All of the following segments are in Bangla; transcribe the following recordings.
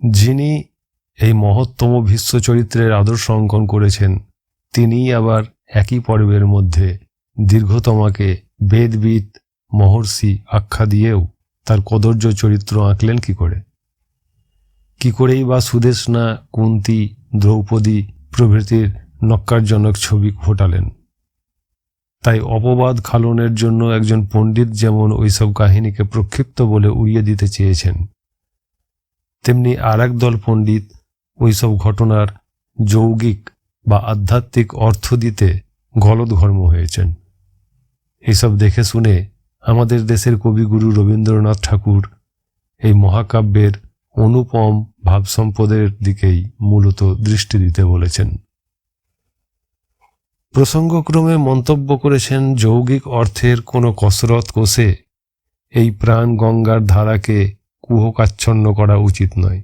যিনি এই মহত্তম ভীষ্ম চরিত্রের আদর্শ অঙ্কন করেছেন তিনিই আবার একই পর্বের মধ্যে দীর্ঘতমাকে বেদবিদ মহর্ষি আখ্যা দিয়েও তার কদর্য চরিত্র আঁকলেন কি করেই বা সুদেষ্ণা, কুন্তী, দ্রৌপদী প্রভৃতির নক্কারজনক ছবি ফোটালেন। তাই অপবাদ খালনের জন্য একজন পণ্ডিত যেমন ওইসব কাহিনীকে প্রক্ষিপ্ত বলে উড়িয়ে দিতে চেয়েছেন, তেমনি আর একদল পণ্ডিত ওইসব ঘটনার যৌগিক বা আধ্যাত্মিক অর্থ দিতে গলদঘর্ম হয়েছেন। এইসব দেখে শুনে আমাদের দেশের কবিগুরু রবীন্দ্রনাথ ঠাকুর এই মহাকাব্যের অনুপম ভাবসম্পদের দিকেই মূলত দৃষ্টি দিতে বলেছেন। প্রসঙ্গক্রমে মন্তব্য করেছেন, যৌগিক অর্থের কোনো কসরত কষে এই প্রাণ গঙ্গার ধারাকে কুহকাচ্ছন্ন করা উচিত নয়।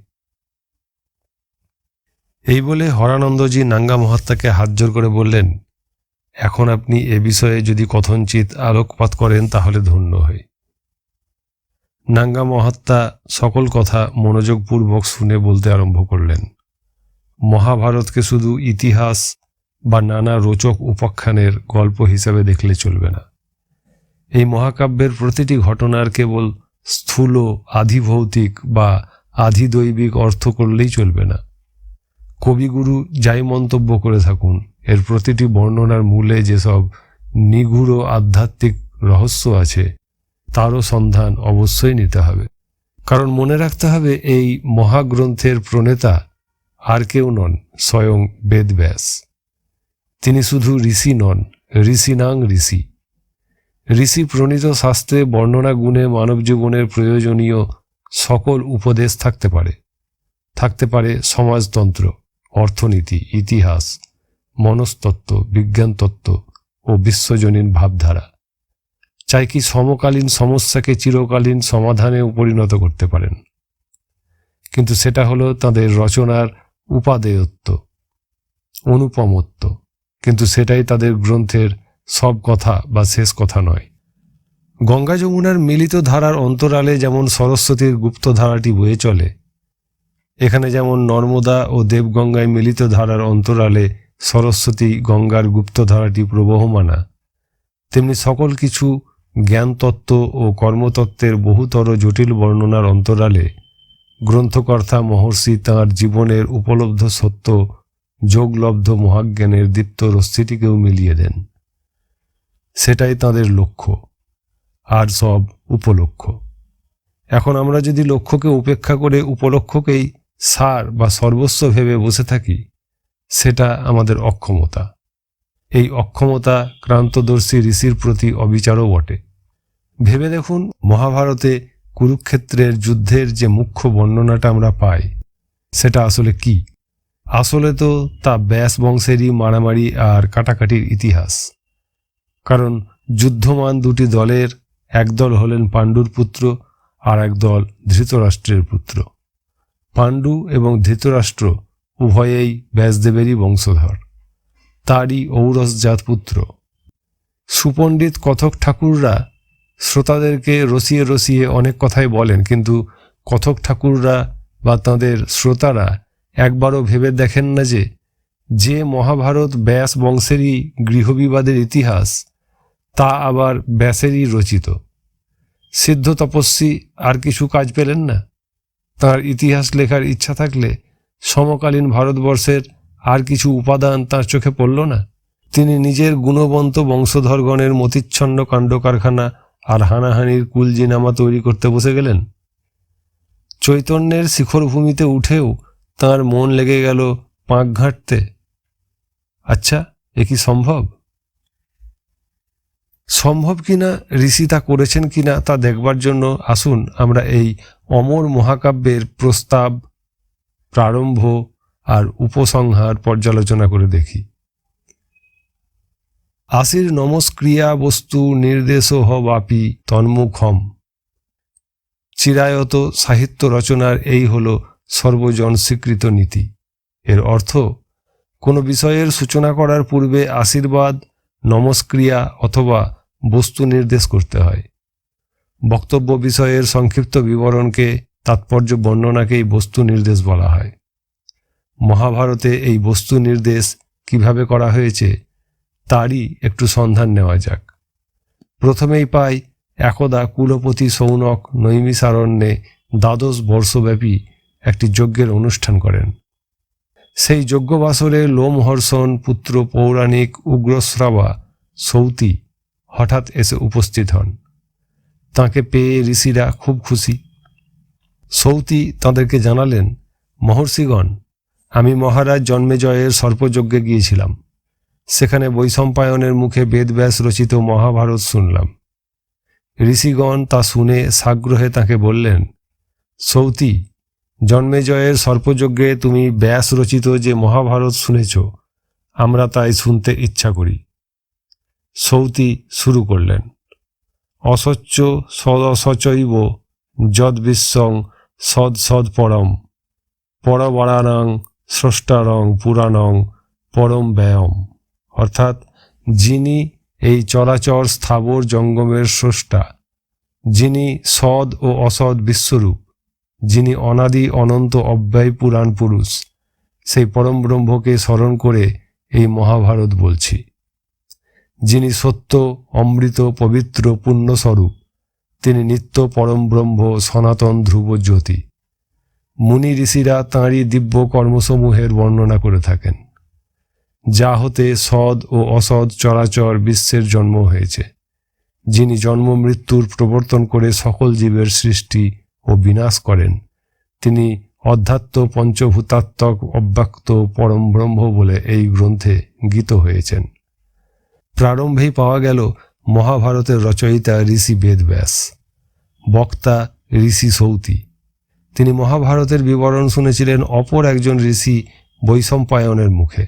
এই বলে হরানন্দজি নাঙ্গা মহাত্মাকে হাত জোর করে বললেন, এখন আপনি এ বিষয়ে যদি কথঞ্চিত আলোকপাত করেন তাহলে ধন্য হই। নাঙ্গা মহাত্মা সকল কথা মনোযোগপূর্বক শুনে বলতে আরম্ভ করলেন, মহাভারতকে শুধু ইতিহাস বা নানা রোচক উপাখ্যানের গল্প হিসাবে দেখলে চলবে না। এই মহাকাব্যের প্রতিটি ঘটনার কেবল স্থূল আধিভৌতিক বা আধিদৈবিক অর্থ করলেই চলবে না। কবিগুরু যাই মন্তব্য করে থাকুন, এর প্রতিটি বর্ণনার মূলে যেসব নিগূঢ় আধ্যাত্মিক রহস্য আছে তারও সন্ধান অবশ্যই নিতে হবে। কারণ মনে রাখতে হবে, এই মহাগ্রন্থের প্রণেতা আর কেউ নন, স্বয়ং বেদব্যাস। তিনি শুধু ঋষি নন, ঋষিনাং ঋষি। ঋষি প্রণীত শাস্ত্রে বর্ণনা গুণে মানব জীবনের প্রয়োজনীয় সকল উপদেশ থাকতে পারে সমাজতন্ত্র, অর্থনীতি, ইতিহাস, মনস্তত্ত্ব, বিজ্ঞানতত্ত্ব ও বিশ্বজনীন ভাবধারা। চাই কি সমকালীন সমস্যাকে চিরকালীন সমাধানে পরিণত করতে পারেন। কিন্তু সেটা হলো তাদের রচনার উপাদেয়ত্ব, অনুপমত্ব। কিন্তু সেটাই তাদের গ্রন্থের সব কথা বা শেষ কথা নয়। গঙ্গা যমুনার মিলিত ধারার অন্তরালে যেমন সরস্বতীর গুপ্ত ধারাটি বয়ে চলে, এখানে যেমন নর্মদা ও দেবগঙ্গায় মিলিত ধারার অন্তরালে সরস্বতী গঙ্গার গুপ্ত ধারাটি প্রবহমানা, তেমনি সকল কিছু জ্ঞানতত্ত্ব ও কর্মতত্ত্বের বহুতর জটিল বর্ণনার অন্তরালে গ্রন্থকর্তা মহর্ষি তাঁর জীবনের উপলব্ধ সত্য যোগলব্ধ মহাজ্ঞানের দীপ্ত রশ্মিটিকেও মিলিয়ে দেন। সেটাই তাঁদের লক্ষ্য, আর সব উপলক্ষ্য। এখন আমরা যদি লক্ষ্যকে উপেক্ষা করে উপলক্ষ্যকেই সার বা সর্বস্ব ভেবে বসে থাকি, সেটা আমাদের অক্ষমতা। এই অক্ষমতা ক্রান্তদর্শী ঋষির প্রতি অবিচারও বটে। ভেবে দেখুন, মহাভারতে কুরুক্ষেত্রের যুদ্ধের যে মুখ্য বর্ণনাটা আমরা পাই, সেটা আসলে কি? আসলে তো তা ব্যাস বংশেরই মারামারি আর কাটাকাটির ইতিহাস। কারণ যুদ্ধমান দুটি দলের একদল হলেন পাণ্ডুর পুত্র আর একদল ধৃতরাষ্ট্রের পুত্র। পাণ্ডু এবং ধৃতরাষ্ট্র উভয়েই ব্যাসদেবেরই বংশধর, তারই ঔরসজাত পুত্র। সুপণ্ডিত কথক ঠাকুররা শ্রোতাদেরকে রসিয়ে রসিয়ে অনেক কথাই বলেন, কিন্তু কথক ঠাকুররা বা তাঁদের শ্রোতারা একবারও ভেবে দেখেন না যে মহাভারত ব্যাস বংশেরই গৃহবিবাদের ইতিহাস, তা আবার ব্যাসেরই রচিত। সিদ্ধ তপস্বী আর কিছু কাজ পেলেন না? তাঁর ইতিহাস লেখার ইচ্ছা থাকলে সমকালীন ভারতবর্ষের আর কিছু উপাদান তাঁর চোখে পড়ল না? তিনি নিজের গুণবন্ত বংশধরগণের মতিচ্ছন্ন কাণ্ড কারখানা আর হানাহানির কুলজিনামা তৈরি করতে বসে গেলেন। চৈতন্যের শিখরভূমিতে উঠেও তাঁর মন লেগে গেল পাঁক ঘাঁটতে। আচ্ছা, এ কি সম্ভব? সম্ভব কিনা, ঋষি তা করেছেন কিনা তা দেখবার জন্য আসুন আমরা এই অমর মহাকাব্যের প্রস্তাব, প্রারম্ভ আর উপসংহার পর্যালোচনা করে দেখি। আসির নমস্ক্রিয়া বস্তু নির্দেশোহ বাপি তন্মুখম। চিরায়ত সাহিত্য রচনার এই হল সর্বজন স্বীকৃত নীতি। এর অর্থ, কোনো বিষয়ের সূচনা করার পূর্বে আশীর্বাদ, নমস্ক্রিয়া অথবা বস্তু নির্দেশ করতে হয়। বক্তব্য বিষয়ের সংক্ষিপ্ত বিবরণকে তাৎপর্য বর্ণনাকেই বস্তু নির্দেশ বলা হয়। মহাভারতে এই বস্তু নির্দেশ কিভাবে করা হয়েছে তারই একটু সন্ধান নেওয়া যাক। প্রথমেই পাই, একদা কুলপতি সৌনক নৈমিষারণ্যে 12 বর্ষব্যাপী একটি যজ্ঞের অনুষ্ঠান করেন। সেই যজ্ঞবাসরে লোমহর্ষণ পুত্র পৌরাণিক উগ্রশ্রাবা সৌতি হঠাৎ এসে উপস্থিত হন। তাঁকে পেয়ে ঋষিরা খুব খুশি। সৌতি তাঁদেরকে জানালেন, মহর্ষিগণ, আমি মহারাজ জন্মেজয়ের সর্পযজ্ঞে গিয়েছিলাম। সেখানে বৈশম্পায়নের মুখে বেদব্যাস রচিত মহাভারত শুনলাম। ঋষিগণ তা শুনে সাগ্রহে তাঁকে বললেন, সৌতি, জন্মেজয়ের সর্পযজ্ঞে তুমি ব্যাস রচিত যে মহাভারত শুনেছ, আমরা তাই শুনতে ইচ্ছা করি। সৌতি শুরু করলেন, অসচ্চ সদসচৈব যদ্বিশ্বং সদ সদ পরম পরবরাণাং স্রষ্টারং পুরাণং পরম ব্যয়ম। অর্থাৎ, যিনি এই চরাচর স্থাবর জঙ্গমের স্রষ্টা, যিনি সদ ও অসৎ বিশ্বরূপ, যিনি অনাদি অনন্ত অব্যয় পুরাণ পুরুষ, সেই পরম ব্রহ্মকে স্মরণ করে এই মহাভারত বলছি। যিনি সত্য, অমৃত, পবিত্র, পুণ্যস্বরূপ, তিনি নিত্য পরম ব্রহ্ম, সনাতন ধ্রুব জ্যোতি। মুনি ঋষিরা তাঁরই দিব্য কর্মসমূহের বর্ণনা করে থাকেন, যা হতে সদ ও অসৎ চরাচর বিশ্বের জন্ম হয়েছে। যিনি জন্ম মৃত্যুর প্রবর্তন করে সকল জীবের সৃষ্টি ও বিনাশ করেন, তিনি অধ্যাত্ম পঞ্চভূতাত্মক অব্যক্ত পরম ব্রহ্ম বলে এই গ্রন্থে গীত হয়েছেন। প্রারম্ভেই পাওয়া গেল মহাভারতের রচয়িতা ঋষি বেদব্যাস, বক্তা ঋষি সৌতি। তিনি মহাভারতের বিবরণ শুনেছিলেন অপর একজন ঋষি বৈশম্পায়নের মুখে।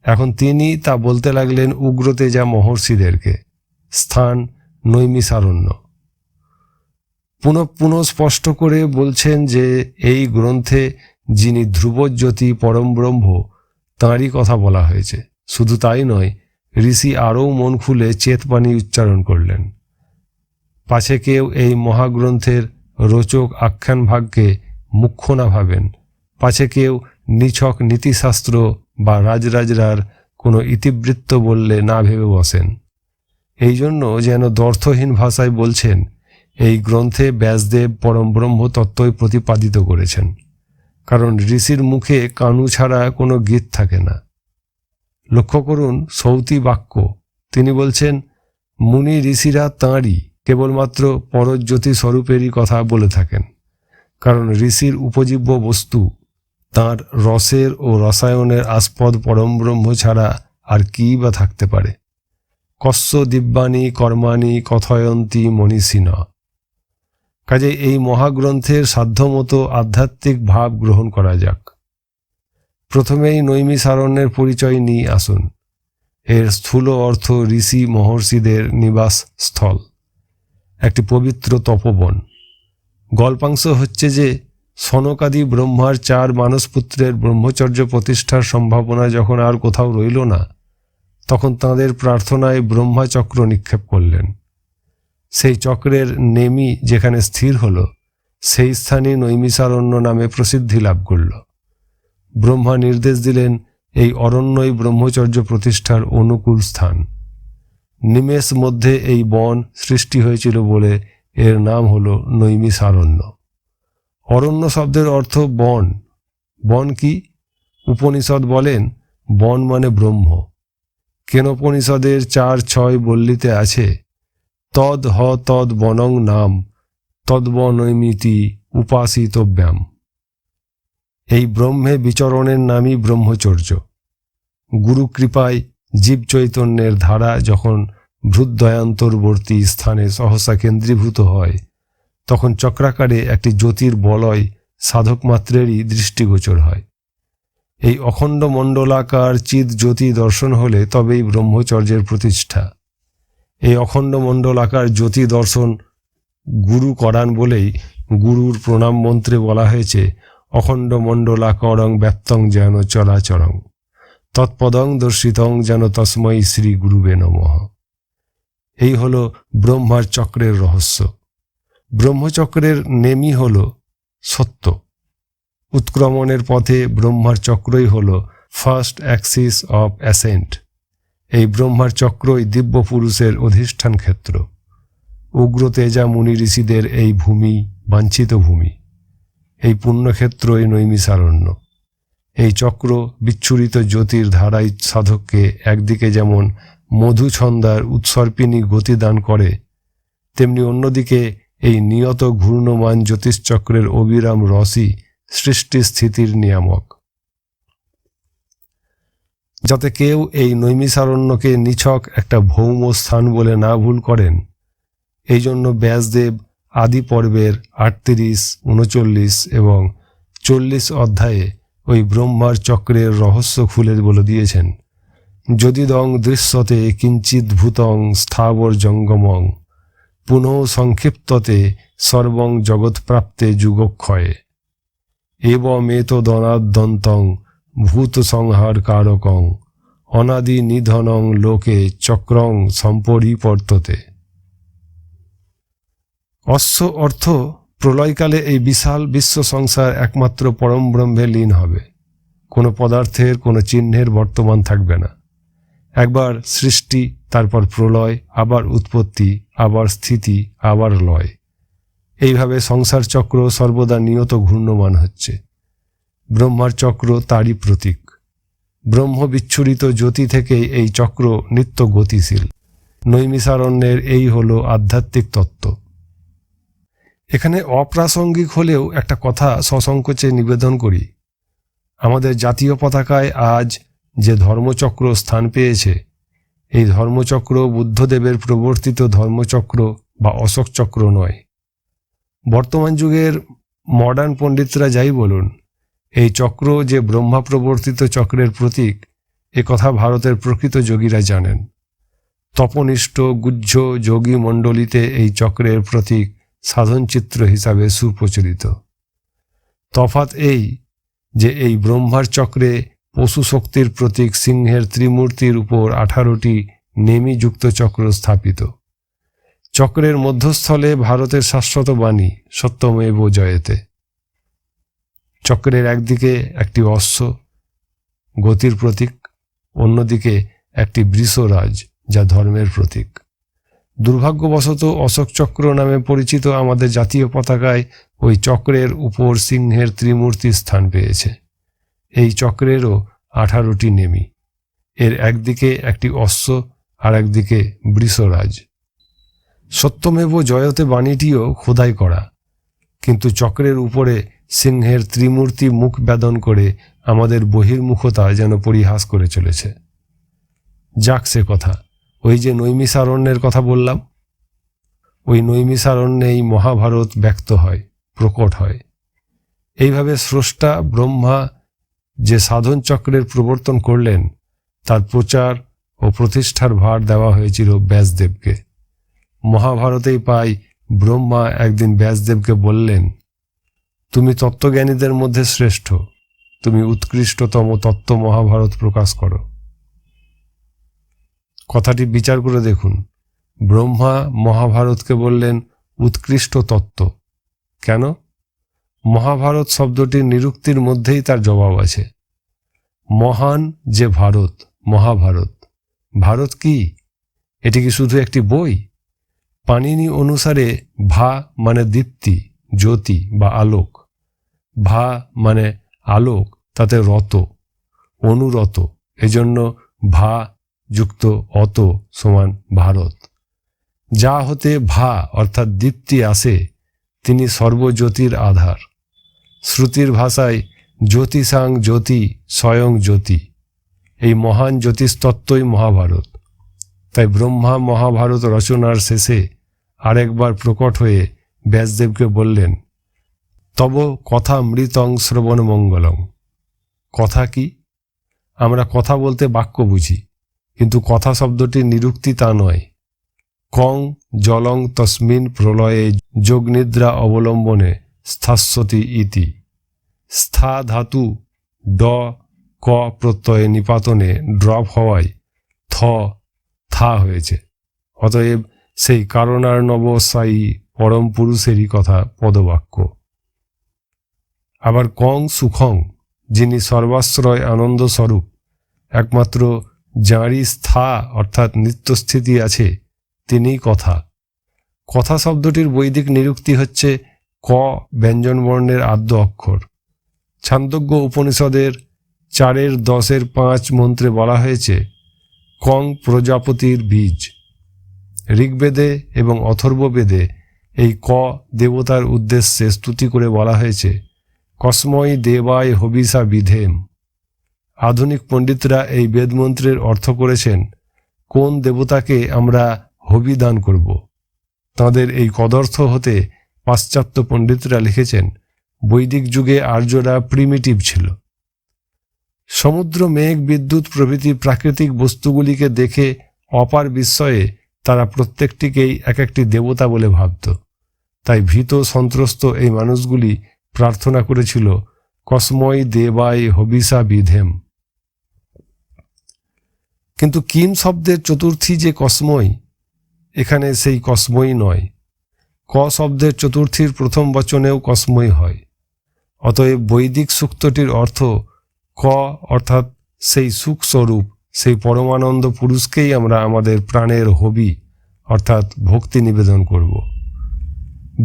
এখন তিনি তা বলতে লাগলেন উগ্রতেজা মহর্ষিদেরকে। স্থান নৈমিষারণ্য। পুনঃ স্পষ্ট করে বলছেন যে এই গ্রন্থে যিনি ধ্রুবজ্যোতি পরম ব্রহ্ম, তাঁরই কথা বলা হয়েছে। শুধু তাই নয়, ঋষি আরও মন খুলে চেতবাণী উচ্চারণ করলেন। পাছে কেউ এই মহাগ্রন্থের রোচক আখ্যান ভাগকে মুখ্য না ভাবেন, পাছে কেউ নিছক নীতিশাস্ত্র বা রাজরাজরার কোনো ইতিবৃত্ত বললে না ভেবে বসেন। এই জন্য যেন দ্ব্যর্থহীন ভাষায় বলছেন, এই গ্রন্থে ব্যাসদেব পরম ব্রহ্ম তত্ত্বই প্রতিপাদিত করেছেন। কারণ ঋষির মুখে কানু ছাড়া কোনো গীত থাকে না। লক্ষ্য করুন সৌতি বাক্য। তিনি বলছেন, মুনি ঋষিরা তাঁরই কেবলমাত্র পরজ্যোতি স্বরূপেরই কথা বলে থাকেন। কারণ ঋষির উপজীব্য বস্তু তাঁর রসের ও রসায়নের আস্পদ পরম ব্রহ্ম ছাড়া আর কী বা থাকতে পারে। কস্য দিব্যানি কর্মাণি কথয়ন্তী মনীষিণ। কাজে এই মহাগ্রন্থের সাধ্যমতো আধ্যাত্মিক ভাব গ্রহণ করা যাক। প্রথমেই নৈমিষারণ্যের পরিচয় নিয়ে আসুন। এর স্থূল অর্থ ঋষি মহর্ষিদের নিবাস স্থল, একটি পবিত্র তপবন। গল্পাংশ হচ্ছে যে সনকাদি ব্রহ্মার 4 মানসপুত্রের ব্রহ্মচর্য প্রতিষ্ঠার সম্ভাবনা যখন আর কোথাও রইল না, তখন তাঁদের প্রার্থনায় ব্রহ্মাচক্র নিক্ষেপ করলেন। সেই চক্রের নেমি যেখানে স্থির হল, সেই স্থানই নৈমিষারণ্য নামে প্রসিদ্ধি লাভ করল। ব্রহ্মা নির্দেশ দিলেন এই অরণ্যই ব্রহ্মচর্য প্রতিষ্ঠার অনুকূল স্থান। নিমেষ মধ্যে এই বন সৃষ্টি হয়েছিল বলে এর নাম হল নৈমিষারণ্য। অরণ্য শব্দের অর্থ বন। বন কি? উপনিষদ বলেন বন মানে ব্রহ্ম। কেনোপনিষদের 4:6 বল্লিতে আছে, তদ হ তদ বনং নাম তদ্বনৈমিতি উপাসিতব্যাম। এই ব্রহ্মে বিচরণের নামই ব্রহ্মচর্য। গুরু কৃপায় জীব চৈতন্যের ধারা যখন ভ্রুদয়ান্তর্বর্তী স্থানে সহসা কেন্দ্রীভূত হয়, তখন চক্রাকারে একটি জ্যোতির বলয় সাধক মাত্রেরই দৃষ্টিগোচর হয়। এই অখণ্ড মণ্ডলাকার চিৎ জ্যোতি দর্শন হলে তবেই ব্রহ্মচর্যের প্রতিষ্ঠা। এই অখণ্ড মণ্ডলাকার জ্যোতি দর্শন গুরু করান বলেই গুরুর প্রণাম মন্ত্রে বলা হয়েছে, অখণ্ড মণ্ডলাকারং ব্যপ্তং যেন চরাচরং তৎপদং দর্শিতং যেন তস্মৈ শ্রী গুরুবে নমঃ। এই হল ব্রহ্মার চক্রের রহস্য। ব্রহ্মচক্রের নেমি হল সত্য। উৎক্রমণের পথে ব্রহ্মার চক্রই হল ফার্স্ট অ্যাক্সিস অফ অ্যাসেন্ট। এই ব্রহ্মার চক্রই দিব্য পুরুষের অধিষ্ঠান ক্ষেত্র। উগ্র তেজা মুনি ঋষিদের এই ভূমি বাঞ্ছিত ভূমি। এই পুণ্যক্ষেত্রই নৈমিষারণ্য। এই চক্র বিচ্ছুরিত জ্যোতির ধারায় সাধককে একদিকে যেমন মধুছন্দার উৎসর্পিণী গতি দান করে, তেমনি অন্যদিকে এই নিয়ত ঘূর্ণমান জ্যোতিষচক্রের অবিরাম রসই সৃষ্টি স্থিতির নিয়ামক। যাতে কেউ এই নৈমিষারণ্যকে নিছক একটা ভৌম স্থান বলে না ভুল করেন, এই জন্য ব্যাসদেব আদি পর্বের 38, 39 এবং 40 অধ্যায়ে ওই ব্রহ্মার চক্রের রহস্য খুলে বলে দিয়েছেন। যদিদং দৃশ্যতে কিঞ্চিদ্ভূতং স্থাবর জঙ্গমং পুনঃ সংক্ষিপ্ততে সর্বং জগৎপ্রাপ্তে যুগক্ষয়ে এবমেতদনাদ্যন্তং ভূত সংহার কারকং অনাদি নিধনং লোকে চক্রং সম্পরিবর্ততে। অশ্ব অর্থ প্রলয়কালে এই বিশাল বিশ্ব সংসার একমাত্র পরম ব্রহ্মে লীন হবে। কোনো পদার্থের কোনো চিহ্নের বর্তমান থাকবে না। একবার সৃষ্টি, তারপর প্রলয়, আবার উৎপত্তি, আবার স্থিতি, আবার লয়। এইভাবে সংসার চক্র সর্বদা নিয়ত ঘূর্ণমান হচ্ছে। ব্রহ্মার চক্র তারই প্রতীক। ব্রহ্ম বিচ্ছুরিত জ্যোতি থেকে এই চক্র নিত্য গতিশীল। নৈমিষারণ্যের এই হল আধ্যাত্মিক তত্ত্ব। এখানে অপ্রাসঙ্গিক হলেও একটা কথা সসংকোচে নিবেদন করি। আমাদের জাতীয় পতাকায় আজ যে ধর্মচক্র স্থান পেয়েছে, এই ধর্মচক্র বুদ্ধদেবের প্রবর্তিত ধর্মচক্র বা অশোক চক্র নয়। বর্তমান যুগের মডার্ন পণ্ডিতরা যাই বলুন, এই চক্র যে ব্রহ্মা প্রবর্তিত চক্রের প্রতীক, এ কথা ভারতের প্রকৃত যোগীরা জানেন। তপনিষ্ঠ গুহ্য যোগী মণ্ডলীতে এই চক্রের প্রতীক সাধনচিত্র হিসাবে সুপ্রচলিত। তফাৎ এই যে এই ব্রহ্মার চক্রে পশু শক্তির প্রতীক সিংহের ত্রিমূর্তির উপর 18টি নেমিযুক্ত চক্র স্থাপিত। চক্রের মধ্যস্থলে ভারতের শাশ্বত বাণী সত্যমেব জয়তে। চক্রের একদিকে একটি অশ্ব গতির প্রতীক, অন্যদিকে একটি বৃষরাজ যা ধর্মের প্রতীক। দুর্ভাগ্যবশত অশোক চক্র নামে পরিচিত আমাদের জাতীয় পতাকায় ওই চক্রের উপর সিংহের ত্রিমূর্তি স্থান পেয়েছে। এই চক্রেরও 18টি নেমি। এর একদিকে একটি অশ্ব আর একদিকে বৃষরাজ। সত্যমেব জয়তে বাণীটিও খোদাই করা, কিন্তু চক্রের উপরে সিংহের ত্রিমূর্তি মুখ বেদন করে আমাদের বহির্মুখতা যেন পরিহাস করে চলেছে। যাক সে কথা, ওই যে নৈমিষারণ্যের কথা বললাম, ওই নৈমিষারণ্যেই মহাভারত ব্যক্ত হয়, প্রকট হয়। এইভাবে স্রষ্টা ব্রহ্মা যে সাধন চক্রের প্রবর্তন করলেন, তার প্রচার ও প্রতিষ্ঠার ভার দেওয়া হয়েছিল ব্যাসদেবকে। মহাভারতেই পাই ব্রহ্মা একদিন ব্যাসদেবকে বললেন, তুমি তত্ত্বজ্ঞানীদের মধ্যে শ্রেষ্ঠ, তুমি উৎকৃষ্টতম তত্ত্ব মহাভারত প্রকাশ করো। কথাটি বিচার করে দেখুন, ব্রহ্মা মহাভারতকে বললেন উৎকৃষ্ট তত্ত্ব। কেন? মহাভারত শব্দটির নিরুক্তির মধ্যেই তার জবাব আছে। মহান যে ভারত, মহাভারত। ভারত কি? এটি কি শুধু একটি বই? পাণিনি অনুসারে ভা মানে দীপ্তি, জ্যোতি বা আলোক। ভা মানে আলোক, তাতে রত, অনুরত, এজন্য ভা যুক্ত অত সমান ভারত। যা হতে ভা অর্থাৎ দীপ্তি আসে, তিনি সর্বজ্যোতির আধার। শ্রুতির ভাষায় জ্যোতিষাং জ্যোতি স্বয়ং জ্যোতি। এই মহান জ্যোতিষতত্ত্বই মহাভারত। তাই ব্রহ্মা মহাভারত রচনার শেষে আরেকবার প্রকট হয়ে ব্যাসদেবকে বললেন, তব কথা মৃতং শ্রবণ মঙ্গলং। কথা কি? আমরা কথা বলতে বাক্য বুঝি, কিন্তু কথা শব্দটির নিরুক্তি তা নয়। কং জলং তস্মিন প্রলয়ে যোগনিদ্রা অবলম্বনে স্থাস্যতি ইতি। স্থা ধাতু ড ক প্রত্যয়ে নিপাতনে ড্রপ হওয়ায় থা হয়েছে। অতএব সেই কারণার্ণবস্থায়ী পরম পুরুষেরই কথা পদবাক্য। আবার কং সুখং, যিনি সর্বাশ্রয় আনন্দ স্বরূপ, একমাত্র যাঁরই স্থা অর্থাৎ নিত্যস্থিতি আছে তিনিই কথা। কথা শব্দটির বৈদিক নিরুক্তি হচ্ছে ক ব্যঞ্জনবর্ণের আদ্য অক্ষর। ছান্দোগ্য উপনিষদের 4:10-5 মন্ত্রে বলা হয়েছে কং প্রজাপতির বীজ। ঋগ্বেদে এবং অথর্ববেদে এই ক দেবতার উদ্দেশ্যে স্তুতি করে বলা হয়েছে কসময় দেবায় হবিষা বিধেম। আধুনিক পণ্ডিতরা এই বেদমন্ত্রের অর্থ করেছেন কোন দেবতাকে আমরা হবি দান করব। তাঁদের এই কদর্থ হতে পাশ্চাত্য পণ্ডিতরা লিখেছেন বৈদিক যুগে আর্যরা প্রিমিটিভ ছিল। সমুদ্র, মেঘ, বিদ্যুৎ প্রভৃতি প্রাকৃতিক বস্তুগুলিকে দেখে অপার বিস্ময়ে তারা প্রত্যেকটিকেই এক একটি দেবতা বলে ভাবত। তাই ভীত সন্ত্রস্ত এই মানুষগুলি প্রার্থনা করেছিল কসময় দেবায় হবিষা বিধেম। কিন্তু কিম শব্দের চতুর্থী যে কসময়, এখানে সেই কসময় নয়। ক শব্দের চতুর্থীর প্রথম বচনেও কসময় হয়। অতএব বৈদিক সূক্তটির অর্থ ক অর্থাৎ সেই সুখস্বরূপ, সেই পরমানন্দ পুরুষকেই আমরা আমাদের প্রাণের হবি অর্থাৎ ভক্তি নিবেদন করব।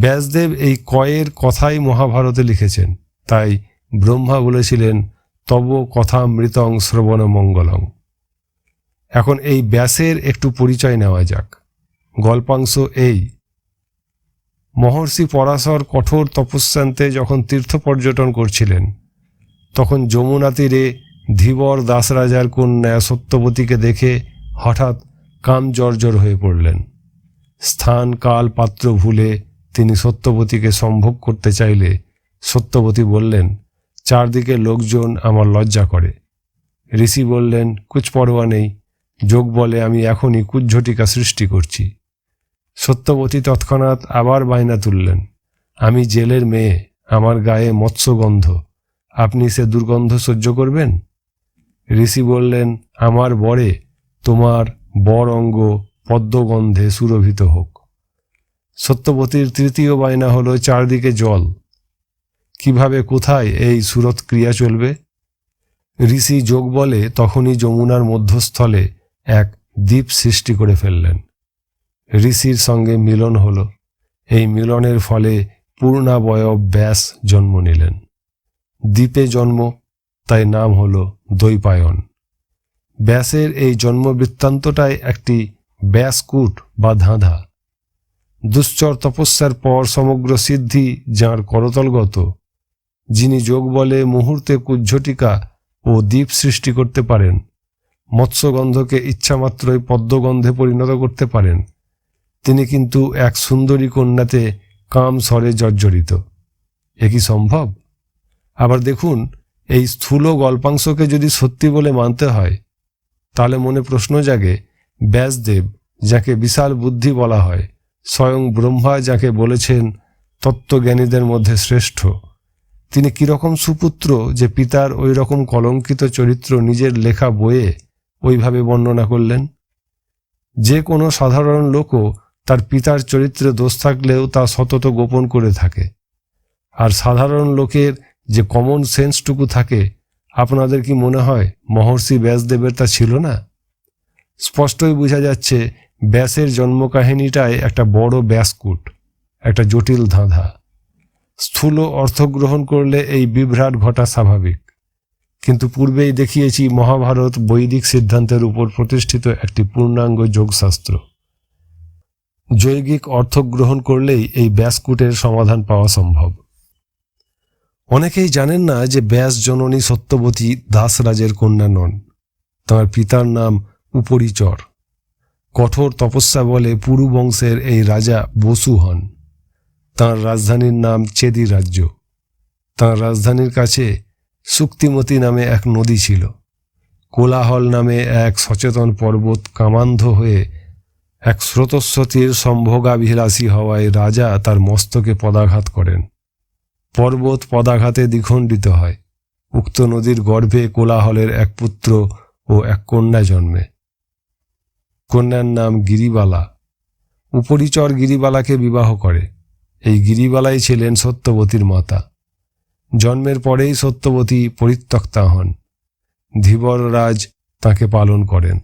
ব্যাসদেব এই কয়ের কথাই মহাভারতে লিখেছেন। তাই ব্রহ্মা বলেছিলেন তব কথামৃতং শ্রবণ মঙ্গলং। এখন এই ব্যাসের একটু পরিচয় নেওয়া যাক। গল্পাংশ এই: মহর্ষি পরাশর কঠোর তপস্যান্তে যখন তীর্থ পর্যটন করছিলেন, তখন যমুনা তীরে ধীবর দাসরাজার কন্যা সত্যবতীকে দেখে হঠাৎ কাম জর্জর হয়ে পড়লেন। স্থান, কাল, পাত্র ভুলে তিনি সত্যবতীকে সম্ভোগ করতে চাইলে সত্যবতী বললেন, চারদিকে লোকজন আমার লজ্জা করে। ঋষি বললেন, কুছ পরোয়া নেই, যোগ বলে আমি এখনই কুজ্ঝটিকা সৃষ্টি করছি। সত্যবতী তৎক্ষণাৎ আবার বায়না তুললেন, আমি জেলের মেয়ে, আমার গায়ে মৎস্যগন্ধ, আপনি সে দুর্গন্ধ সহ্য করবেন? ঋষি বললেন, আমার বরে তোমার বর অঙ্গ পদ্মগন্ধে সুরভিত হোক। সত্যবতীর তৃতীয় বায়না হলো চারদিকে জল। কিভাবে, কোথায় এই সুরত ক্রিয়া চলবে? ঋষি যোগ বলে তখনই যমুনার মধ্যস্থলে এক দ্বীপ সৃষ্টি করে ফেললেন। ঋষির সঙ্গে মিলন হল। এই মিলনের ফলে পূর্ণাবয়ব ব্যাস জন্ম নিলেন। দ্বীপে জন্ম, তাই নাম হল দ্বৈপায়ন। ব্যাসের এই জন্ম বৃত্তান্তটাই একটি ব্যাসকূট বা ধাঁধা। দুশ্চর তপস্যার পর সমগ্র সিদ্ধি যাঁর করতলগত, যিনি যোগ বলে মুহূর্তে কুজ্ঝটিকা ও দ্বীপ সৃষ্টি করতে পারেন, মৎস্যগন্ধকে ইচ্ছামাত্রই পদ্মগন্ধে পরিণত করতে পারেন, তিনি কিন্তু এক সুন্দরী কন্যাতে কাম স্বরে জর্জরিত। এ কি সম্ভব? আবার দেখুন, এই স্থূল গল্পাংশকে যদি সত্যি বলে মানতে হয়, তাহলে মনে প্রশ্ন জাগে, ব্যাসদেব যাকে বিশাল বুদ্ধি বলা হয়, স্বয়ং ব্রহ্মা যাকে বলেছেন তত্ত্বজ্ঞানীদের মধ্যে শ্রেষ্ঠ, তিনি কিরকম সুপুত্র যে পিতার ওই রকম কলঙ্কিত চরিত্র নিজের লেখা বইয়ে ওইভাবে বর্ণনা করলেন? যে কোনো সাধারণ লোকও তার পিতার চরিত্রে দোষ থাকলেও তা সতত গোপন করে থাকে। আর সাধারণ লোকের যে কমন সেন্সটুকু থাকে, আপনাদের কি মনে হয় মহর্ষি ব্যাসদেবের তা ছিল না? স্পষ্টই বোঝা যাচ্ছে ব্যাসের জন্মকাহিনীটাই একটা বড় ব্যাসকূট, একটা জটিল ধাঁধা। স্থূল অর্থ গ্রহণ করলে এই বিভ্রাট ঘটা স্বাভাবিক। কিন্তু পূর্বেই দেখিয়েছি মহাভারত বৈদিক সিদ্ধান্তের উপর প্রতিষ্ঠিত একটি পূর্ণাঙ্গ যোগশাস্ত্র। জৈগিক অর্থ গ্রহণ করলেই এই ব্যাসকূটের সমাধান পাওয়া সম্ভব। অনেকেই জানেন না যে ব্যাস জননী সত্যবতী দাসরাজের কন্যা নন। তাঁর পিতার নাম উপরিচর। কঠোর তপস্যা বলে পুরু বংশের এই রাজা বসু হন। তাঁর রাজধানীর নাম চেদি রাজ্য। তাঁর রাজধানীর কাছে সুক্তিমতী নামে এক নদী ছিল। কোলাহল নামে এক সচেতন পর্বত কামান্ধ হয়ে এক স্রোতস্বতীর সম্ভোগাভিলাষী হওয়ায় রাজা তার মস্তকে পদাঘাত করেন। পর্বত পদাঘাতে দ্বিখণ্ডিত হয়। উক্ত নদীর গর্ভে কোলাহলের এক পুত্র ও এক কন্যা জন্মে। কন্যার নাম গিরিবালা। উপরিচর গিরিবালাকে বিবাহ করে। এই গিরিবালাই ছিলেন সত্যবতীর মাতা। জন্মের পরেই সত্যবতী পরিত্যক্তা হন। ধীবররাজ তাকে পালন করেন।